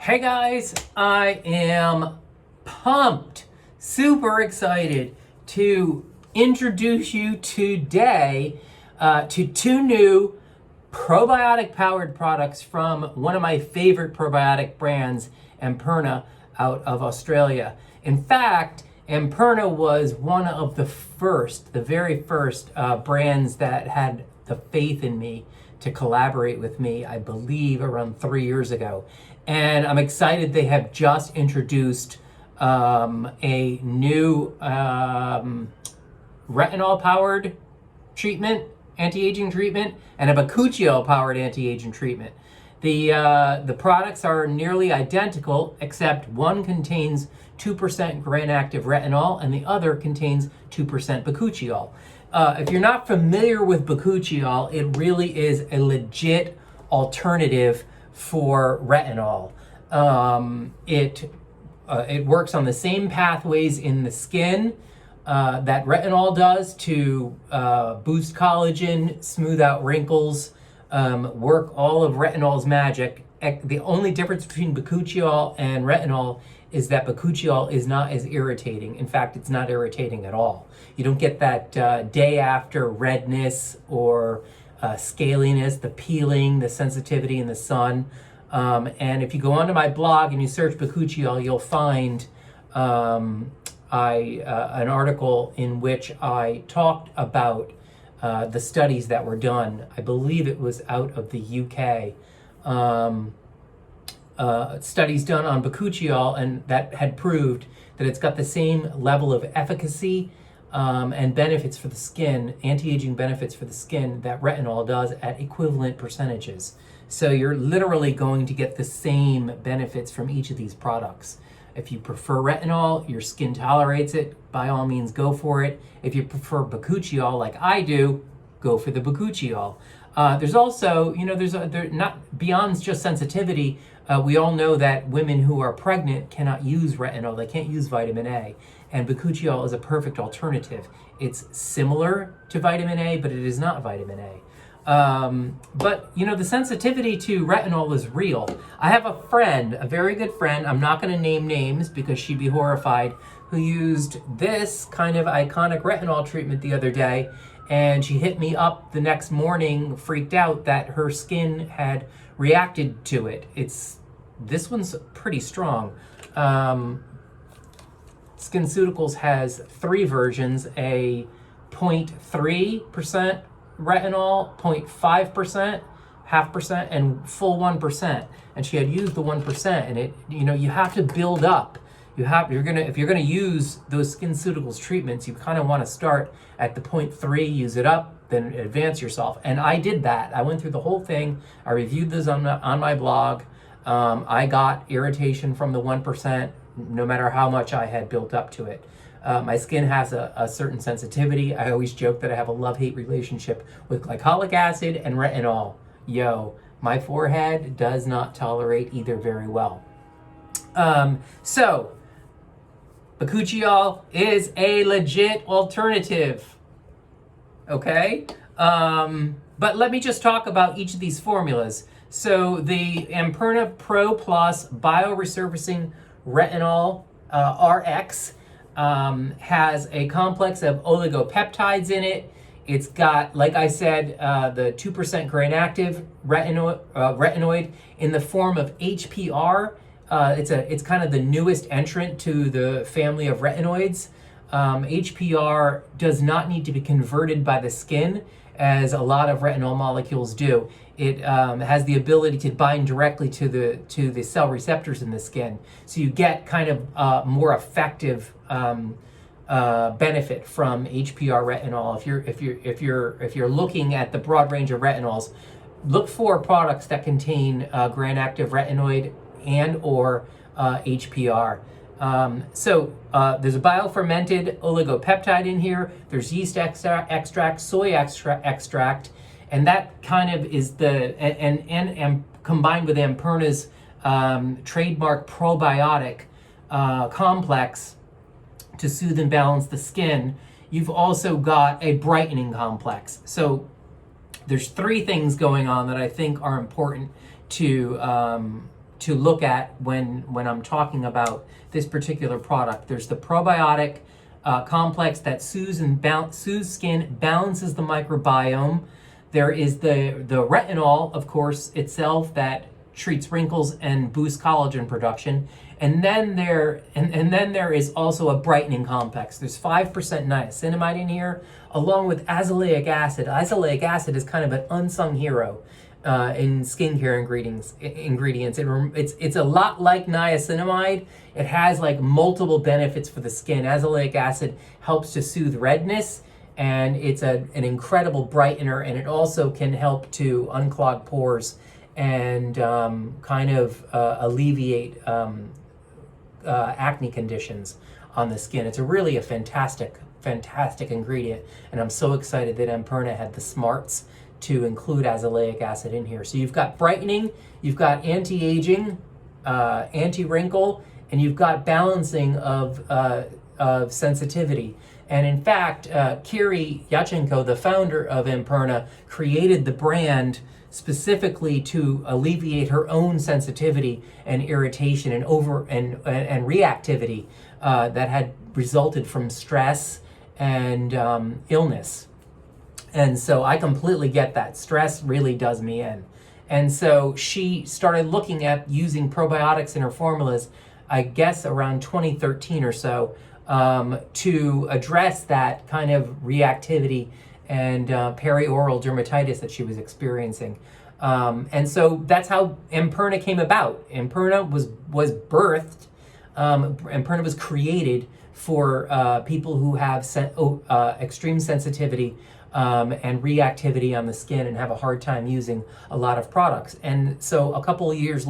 Hey guys, I am pumped, super excited to introduce you today to two new probiotic powered products from one of my favorite probiotic brands, Amperna, out of Australia. In fact, Amperna was one of the very first brands that had the faith in me to collaborate with me, I believe around 3 years ago. And I'm excited they have just introduced a new retinol-powered treatment, anti-aging treatment, and a bakuchiol-powered anti-aging treatment. The products are nearly identical, except one contains 2% gram-active retinol and the other contains 2% bakuchiol. If you're not familiar with bakuchiol, it really is a legit alternative for retinol. It works on the same pathways in the skin that retinol does to boost collagen, smooth out wrinkles, work all of retinol's magic. The only difference between bakuchiol and retinol is that bakuchiol is not as irritating. In fact, it's not irritating at all. You don't get that day after redness or scaliness, the peeling, the sensitivity in the sun. And if you go onto my blog and you search bakuchiol, you'll find an article in which I talked about the studies that were done. I believe it was out of the UK. Studies done on bakuchiol, and that had proved that it's got the same level of efficacy and benefits for the skin, anti-aging benefits for the skin, that retinol does at equivalent percentages. So you're literally going to get the same benefits from each of these products. If you prefer retinol, your skin tolerates it, by all means go for it. If you prefer bakuchiol like I do, go for the bakuchiol. There's also, they're not beyond just sensitivity. We all know that women who are pregnant cannot use retinol. They can't use vitamin A. And bakuchiol is a perfect alternative. It's similar to vitamin A, but it is not vitamin A. But the sensitivity to retinol is real. I have a friend, a very good friend, I'm not going to name names because she'd be horrified, who used this kind of iconic retinol treatment the other day, and she hit me up the next morning, freaked out that her skin had reacted to it. This one's pretty strong. SkinCeuticals has 3 versions, a 0.3% retinol, 0.5%, 0.5%, and full 1%. And she had used the 1%, and you have to build up. If you're gonna use those SkinCeuticals treatments, you kind of want to start at the 0.3, use it up, then advance yourself. And I did that. I went through the whole thing. I reviewed this on my blog. I got irritation from the 1%, no matter how much I had built up to it. My skin has a certain sensitivity. I always joke that I have a love-hate relationship with glycolic acid and retinol. My forehead does not tolerate either very well. So, bakuchiol is a legit alternative. Okay? But let me just talk about each of these formulas. So the Amperna Pro Plus Bioresurfacing Retinol RX has a complex of oligopeptides in it. It's got, like I said, the 2% grain-active retinoid in the form of HPR. It's kind of the newest entrant to the family of retinoids. HPR does not need to be converted by the skin, as a lot of retinol molecules do. It has the ability to bind directly to the cell receptors in the skin, so you get kind of more effective benefit from HPR retinol. If you're looking at the broad range of retinols, look for products that contain gram-active retinoid and or HPR. So there's a biofermented oligopeptide in here. There's yeast extract, soy extract, and that kind of is and combined with Amperna's trademark probiotic complex to soothe and balance the skin. You've also got a brightening complex. So there's 3 things going on that I think are important to to look at when I'm talking about this particular product. There's the probiotic complex that soothes skin, balances the microbiome. There is the retinol, of course, itself that treats wrinkles and boosts collagen production. And then there is also a brightening complex. There's 5% niacinamide in here, along with azelaic acid. Azelaic acid is kind of an unsung hero in skincare ingredients. It's a lot like niacinamide. It has like multiple benefits for the skin. Azelaic acid helps to soothe redness, and it's an incredible brightener, and it also can help to unclog pores and kind of alleviate acne conditions on the skin. It's really a fantastic ingredient, and I'm so excited that Amperna had the smarts to include azelaic acid in here. So you've got brightening, you've got anti-aging, anti-wrinkle, and you've got balancing of sensitivity. And in fact, Kiri Yachenko, the founder of Amperna, created the brand specifically to alleviate her own sensitivity and irritation and reactivity that had resulted from stress and illness. And so I completely get that. Stress really does me in. And so she started looking at using probiotics in her formulas, I guess around 2013 or so, to address that kind of reactivity and perioral dermatitis that she was experiencing. And so that's how Amperna came about. Amperna was birthed, Amperna was created for people who have extreme sensitivity and reactivity on the skin and have a hard time using a lot of products. And so a few years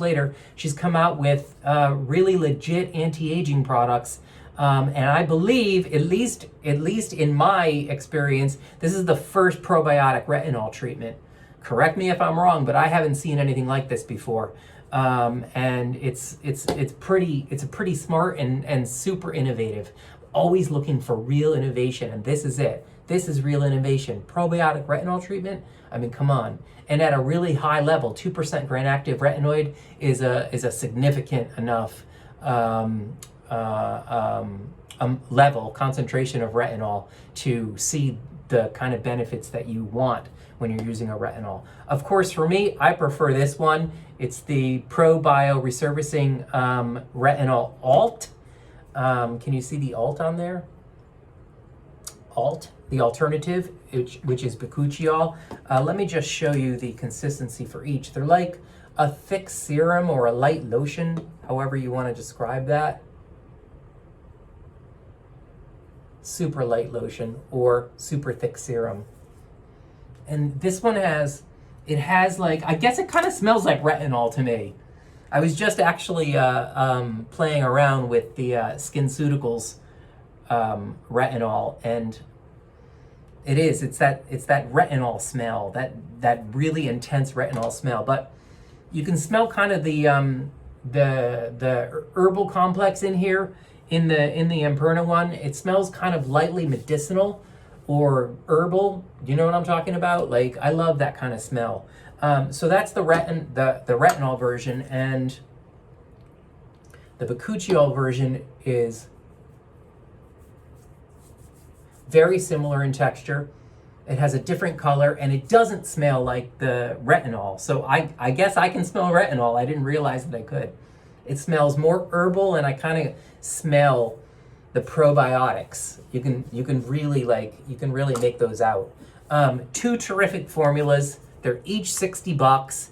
later, she's come out with really legit anti-aging products. And I believe, at least in my experience, this is the first probiotic retinol treatment. Correct me if I'm wrong, but I haven't seen anything like this before. And it's pretty smart and super innovative. Always looking for real innovation, and this is it. This is real innovation. Probiotic retinol treatment. I mean, come on. And at a really high level, 2% gram-active retinoid is a significant enough level, concentration of retinol to see the kind of benefits that you want when you're using a retinol. Of course, for me, I prefer this one. It's the ProBio Resurfacing Retinol Alt. Can you see the alt on there? Alt, the alternative, which is bakuchiol. Let me just show you the consistency for each. They're like a thick serum or a light lotion, however you want to describe that. Super light lotion or super thick serum. And this one has like, I guess it kind of smells like retinol to me. I was just actually playing around with the SkinCeuticals retinol, and it's that retinol smell, that really intense retinol smell. But you can smell kind of the herbal complex in here in the Amperna one. It smells kind of lightly medicinal or herbal. Do you know what I'm talking about? Like, I love that kind of smell. So that's the retinol version, and the bakuchiol version is very similar in texture. It has a different color, and it doesn't smell like the retinol. So I guess I can smell retinol. I didn't realize that I could. It smells more herbal, and I kind of smell the probiotics. You can really make those out. Two terrific formulas. They're each $60.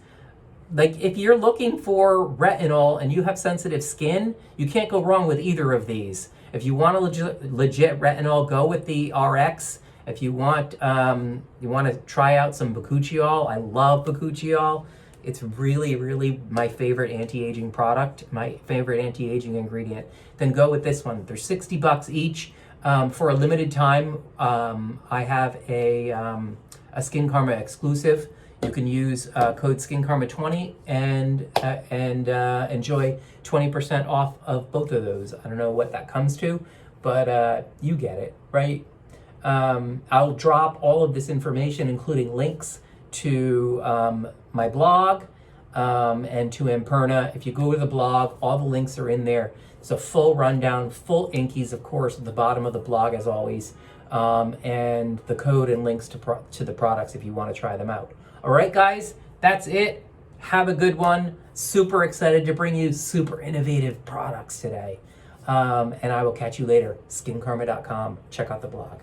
Like, if you're looking for retinol and you have sensitive skin, you can't go wrong with either of these. If you want a legit retinol, go with the RX. If you want to try out some bakuchiol, I love bakuchiol. It's really, really my favorite anti-aging product, my favorite anti-aging ingredient. Then go with this one. They're $60 each. For a limited time, I have a SKINCARMA exclusive. You can use code SKINCARMA20 and enjoy 20% off of both of those. I don't know what that comes to, but you get it, right? I'll drop all of this information, including links to my blog, and to Amperna. If you go to the blog, all the links are in there. It's a full rundown, full Inkies, of course, at the bottom of the blog, as always, and the code and links to the products if you want to try them out. All right, guys, that's it. Have a good one. Super excited to bring you super innovative products today. And I will catch you later. SKINCARMA.com. Check out the blog.